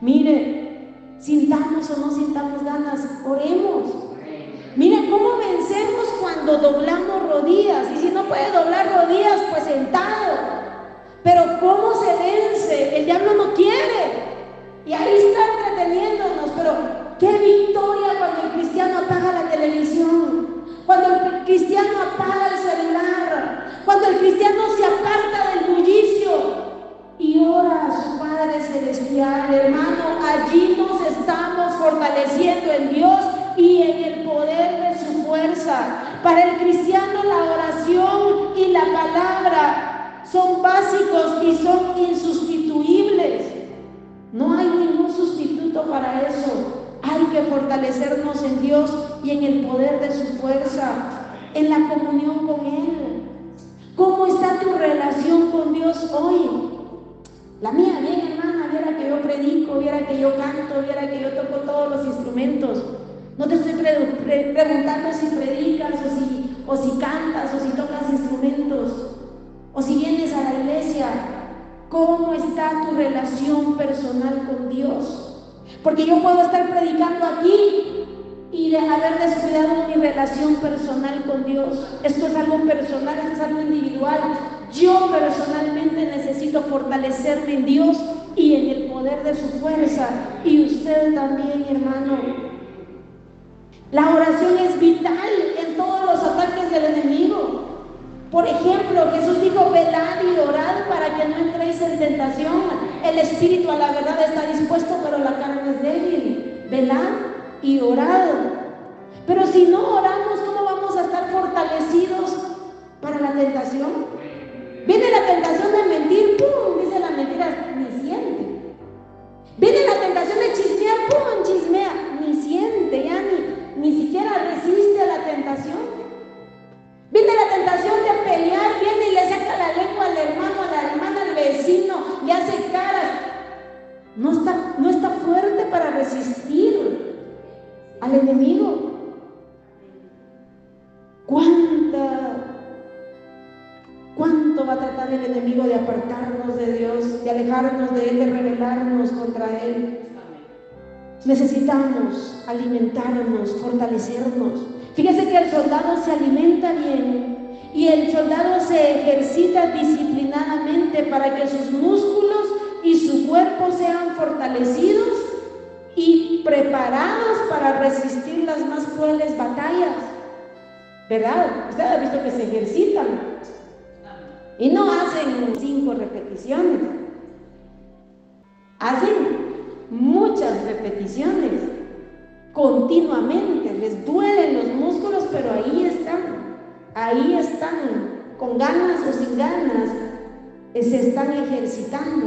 Mire, sintamos o no sintamos ganas, oremos. Mire cómo vencemos cuando doblamos rodillas. Y si no puede doblar rodillas, pues sentado. Pero ¿cómo se vence? El diablo no quiere. Y ahí está entreteniéndonos. Pero qué victoria cuando el cristiano apaga la televisión, cuando el cristiano apaga el celular, cuando el cristiano se aparta del bullicio y ora a su Padre Celestial. Hermano, allí nos estamos fortaleciendo en Dios y en el poder de su fuerza. Para el cristiano la oración y la palabra son básicos y son insustituibles. No hay ningún sustituto para eso. Hay que fortalecernos en Dios y en el poder de su fuerza, en la comunión con Él. ¿Cómo está tu relación con Dios hoy? La mía, bien, hermana, viera que yo predico, viera que yo canto, viera que yo toco todos los instrumentos. No te estoy preguntando si predicas o si cantas o si tocas instrumentos o si vienes a la iglesia. ¿Cómo está tu relación personal con Dios? Porque yo puedo estar predicando aquí y de haber descuidado mi relación personal con Dios. Esto es algo personal, esto es algo individual. Yo personalmente necesito fortalecerme en Dios y en el poder de su fuerza. Y usted también, hermano. La oración es vital en todos los ataques del enemigo. Por ejemplo, Jesús dijo: velad y orad para que no entréis en tentación. El espíritu a la verdad está dispuesto, pero la carne es débil. Velad y orad. Pero si no oramos, ¿cómo vamos a estar fortalecidos para la tentación? Viene la tentación de mentir, ¡pum! Dice la mentira, ni siente. Viene la tentación de chismear, ¡pum! Chismea, ni siente, ya ni siquiera resiste a la tentación. Viene la tentación de pelear, viene y le saca la lengua al hermano, a la hermana, al vecino, le hace caras. No está fuerte para resistir al enemigo. ¿Cuánto va a tratar el enemigo de apartarnos de Dios, de alejarnos de Él, de rebelarnos contra Él? Necesitamos alimentarnos, fortalecernos. Fíjese que el soldado se alimenta bien y el soldado se ejercita disciplinadamente para que sus músculos y su cuerpo sean fortalecidos y preparados para resistir las más crueles batallas. ¿Verdad? Usted ha visto que se ejercitan y no hacen 5 repeticiones, hacen muchas repeticiones continuamente. Les duelen los músculos, pero ahí están, con ganas o sin ganas, se están ejercitando.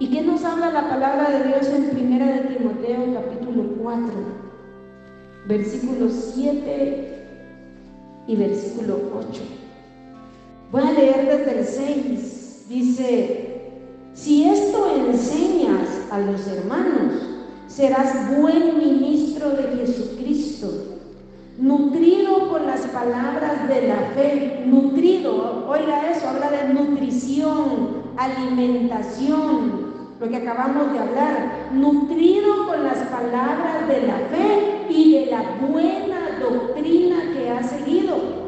¿Y qué nos habla la palabra de Dios en 1 de Timoteo capítulo 4, versículo 7 y versículo 8? Voy a leer desde el 6. Dice: si esto enseñas a los hermanos, serás buen ministro de Jesucristo, nutrido por las palabras de la fe. Nutrido, oiga eso, habla de nutrición, alimentación, lo que acabamos de hablar. Nutrido con las palabras de la fe y de la buena doctrina que has seguido.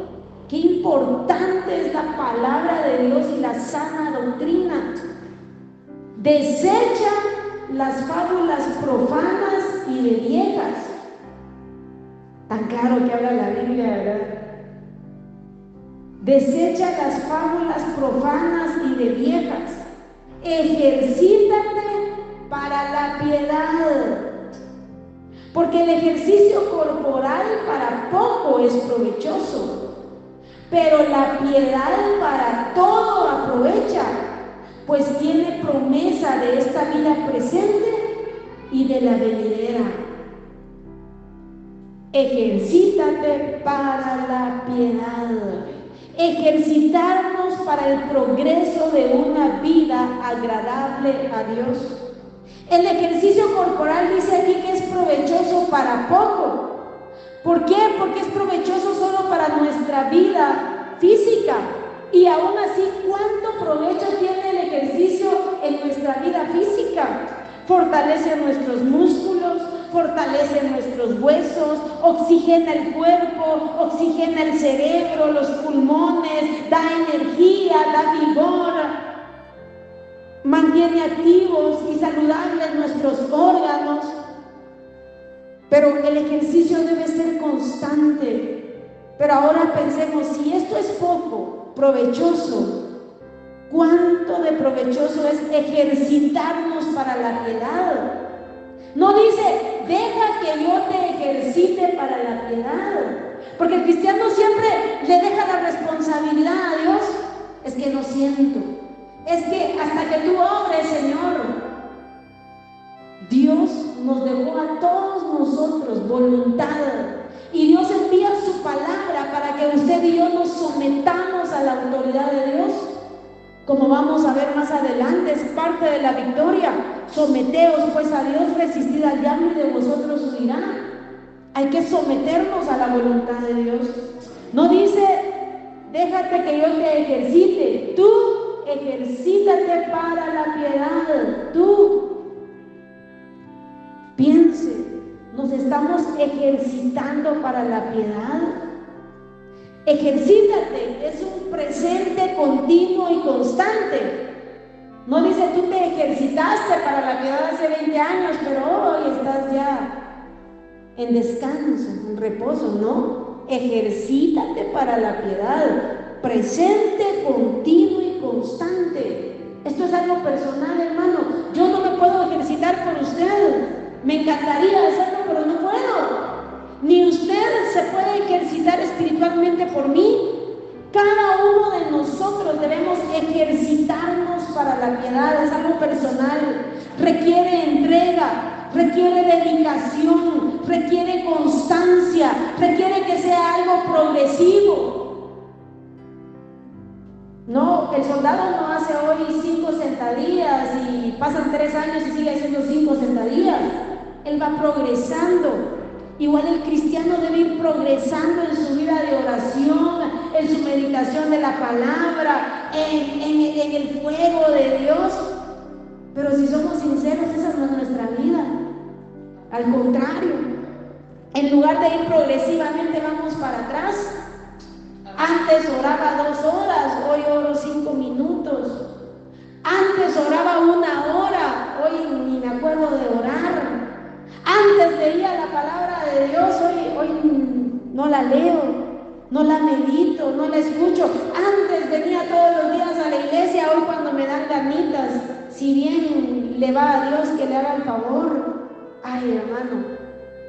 Qué importante es la palabra de Dios y la sana doctrina. Desecha las fábulas profanas y de viejas. Tan claro que habla la Biblia, ¿verdad? Desecha las fábulas profanas y de viejas. Ejercítate para la piedad, porque el ejercicio corporal para poco es provechoso, pero la piedad para todo aprovecha, pues tiene promesa de esta vida presente y de la venidera. Ejercítate para la piedad. Ejercitarnos para el progreso de una vida agradable a Dios. El ejercicio corporal dice aquí que es provechoso para poco. ¿Por qué? Porque es provechoso solo para nuestra vida física. Y aún así, ¿cuánto provecho tiene el ejercicio en nuestra vida física? Fortalece nuestros músculos, fortalece nuestros huesos, oxigena el cuerpo, oxigena el cerebro, los pulmones, da energía, da vigor, mantiene activos y saludables nuestros órganos. Pero el ejercicio debe ser constante. Pero ahora pensemos, si esto es poco provechoso, ¿cuánto de provechoso es ejercitarnos para la piedad? No dice, deja que yo te ejercite para la piedad, porque el cristiano siempre le deja la responsabilidad a Dios. Es que no siento, es que hasta que tú obres, Señor. Dios nos dejó a todos nosotros voluntad, y Dios envía su palabra para que usted y yo nos sometamos a la autoridad de Dios. Como vamos a ver más adelante, es parte de la victoria. Someteos pues a Dios, resistid al diablo y de vosotros huirá. Hay que someternos a la voluntad de Dios. No dice, déjate que yo te ejercite. Tú ejercítate para la piedad. Tú piense, ¿nos estamos ejercitando para la piedad? Ejercítate, es un presente continuo y constante. No dice, tú te ejercitaste para la piedad hace 20 años, pero hoy estás ya en descanso, en reposo. No, ejercítate para la piedad, presente, continuo y constante. Esto es algo personal, hermano. Yo no me puedo ejercitar por usted. Me encantaría hacerlo, pero no puedo. Ni usted se puede ejercitar espiritualmente por mí. Cada uno de nosotros debemos ejercitarnos para la piedad. Es algo personal. Requiere entrega, requiere dedicación, requiere constancia, requiere que sea algo progresivo. No, el soldado no hace hoy 5 sentadillas y pasan 3 años y sigue haciendo 5 sentadillas. Él va progresando. Igual el cristiano debe ir progresando en su vida de oración, en su meditación de la palabra, en el fuego de Dios. Pero si somos sinceros, esa no es nuestra vida. Al contrario, en lugar de ir progresivamente, vamos para atrás. Antes oraba 2 horas, hoy oro 5 minutos. Antes oraba 1 hora, hoy ni me acuerdo de orar. Antes leía la palabra de Dios, hoy no la leo, no la medito, no la escucho. Antes venía todos los días a la iglesia, hoy cuando me dan ganitas, si bien le va a Dios que le haga el favor. Ay, hermano,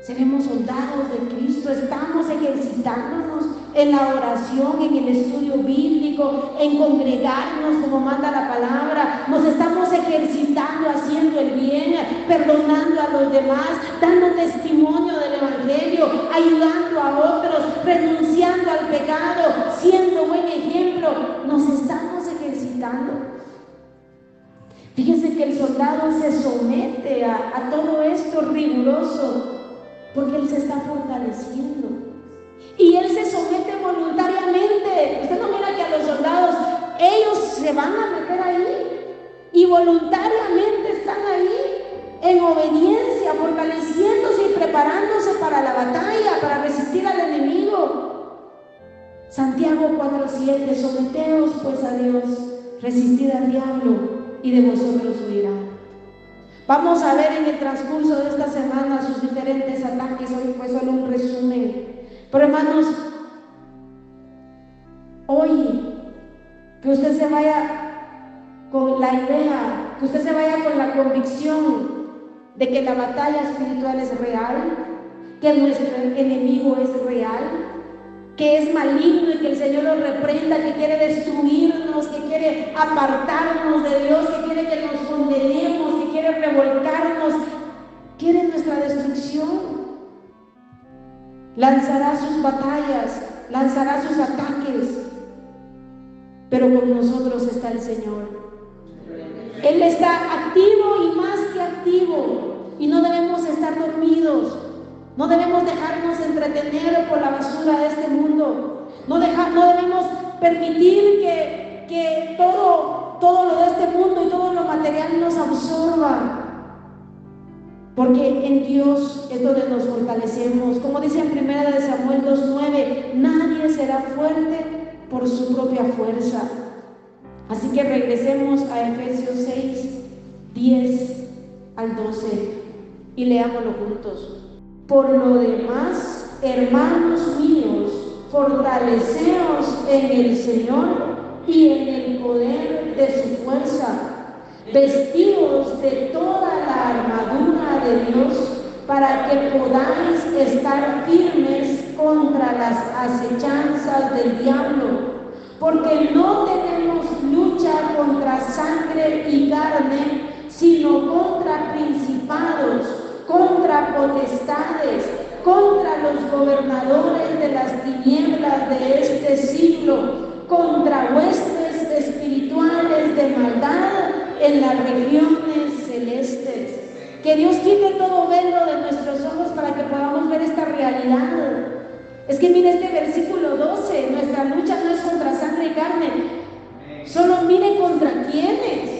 seremos soldados de Cristo, estamos ejercitándonos en la oración, en el estudio bíblico, en congregarnos como manda la palabra. Nos estamos ejercitando, haciendo el bien, perdonando a los demás, dando testimonio del Evangelio, ayudando a otros, renunciando al pecado, siendo buen ejemplo. Nos estamos ejercitando. Fíjense que el soldado se somete a todo esto riguroso porque él se está fortaleciendo. Y él se somete voluntariamente. Usted no mira que a los soldados, ellos se van a meter ahí y voluntariamente están ahí en obediencia, fortaleciéndose y preparándose para la batalla, para resistir al enemigo. Santiago 4:7: someteos pues a Dios, resistid al diablo y de vosotros huirá. Vamos a ver en el transcurso de esta semana sus diferentes ataques. Hoy fue solo un resumen. Pero hermanos, hoy que usted se vaya con la idea, que usted se vaya con la convicción de que la batalla espiritual es real, que nuestro enemigo es real, que es maligno y que el Señor lo reprenda, que quiere destruirnos, que quiere apartarnos de Dios, que quiere que nos condenemos, que quiere revolcarnos, quiere nuestra destrucción. Lanzará sus batallas, lanzará sus ataques, pero con nosotros está el Señor. Él está activo y más que activo, y no debemos estar dormidos, no debemos dejarnos entretener por la basura de este mundo, no debemos permitir que todo lo de este mundo y todo lo material nos absorba. Porque en Dios es donde nos fortalecemos. Como dice en 1 Samuel 2:9, nadie será fuerte por su propia fuerza. Así que regresemos a Efesios 6:10 al 12 y leámoslo juntos. Por lo demás, hermanos míos, fortaleceos en el Señor y en el poder de su fuerza. Vestidos de toda la armadura de Dios para que podáis estar firmes contra las acechanzas del diablo, porque no tenemos lucha contra sangre y carne, sino contra principados, contra potestades, contra los gobernadores de las tinieblas de este siglo, contra huestes espirituales de maldad en las regiones celestes. Que Dios quite todo velo de nuestros ojos para que podamos ver esta realidad. Es que mire este versículo 12, nuestra lucha no es contra sangre y carne. Solo mire contra quiénes.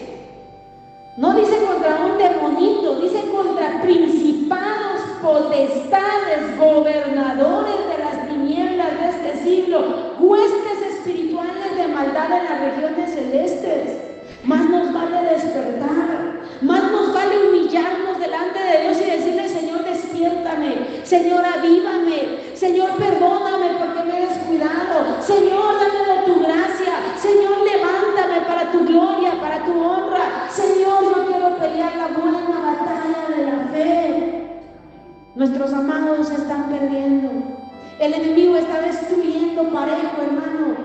No dice contra un demonito, dice contra principados, potestades, gobernadores de las tinieblas de este siglo, huestes espirituales de maldad en las regiones celestes. Más nos vale despertar, más nos vale humillarnos delante de Dios y decirle: Señor, despiértame, Señor, avívame, Señor, perdóname porque me he descuidado, Señor, dame de tu gracia, Señor, levántame para tu gloria, para tu honra, Señor, yo quiero pelear la buena batalla de la fe. Nuestros amados se están perdiendo, el enemigo está destruyendo parejo, hermano.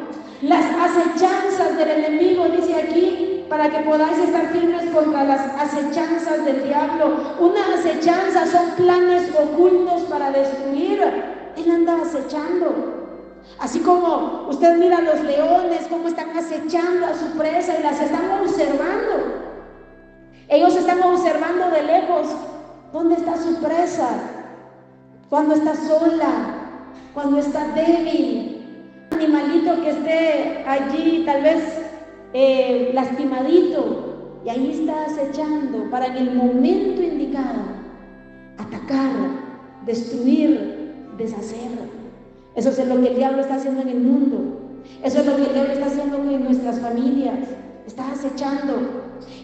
Las acechanzas del enemigo, dice aquí, para que podáis estar firmes contra las acechanzas del diablo. Una acechanza son planes ocultos para destruir. Él anda acechando. Así como usted mira a los leones, cómo están acechando a su presa y las están observando. Ellos están observando de lejos dónde está su presa, cuando está sola, cuando está débil. Animalito que esté allí tal vez lastimadito, y ahí está acechando para en el momento indicado atacar, destruir, deshacer. Eso es lo que el diablo está haciendo en el mundo, eso es lo que el diablo está haciendo en nuestras familias, está acechando,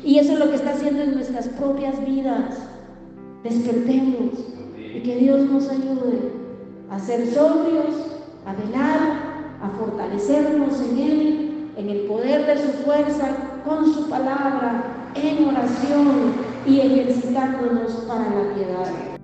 y eso es lo que está haciendo en nuestras propias vidas. Despertemos y que Dios nos ayude a ser sobrios, a velar, a fortalecernos en Él, en el poder de su fuerza, con su palabra, en oración y ejercitándonos para la piedad.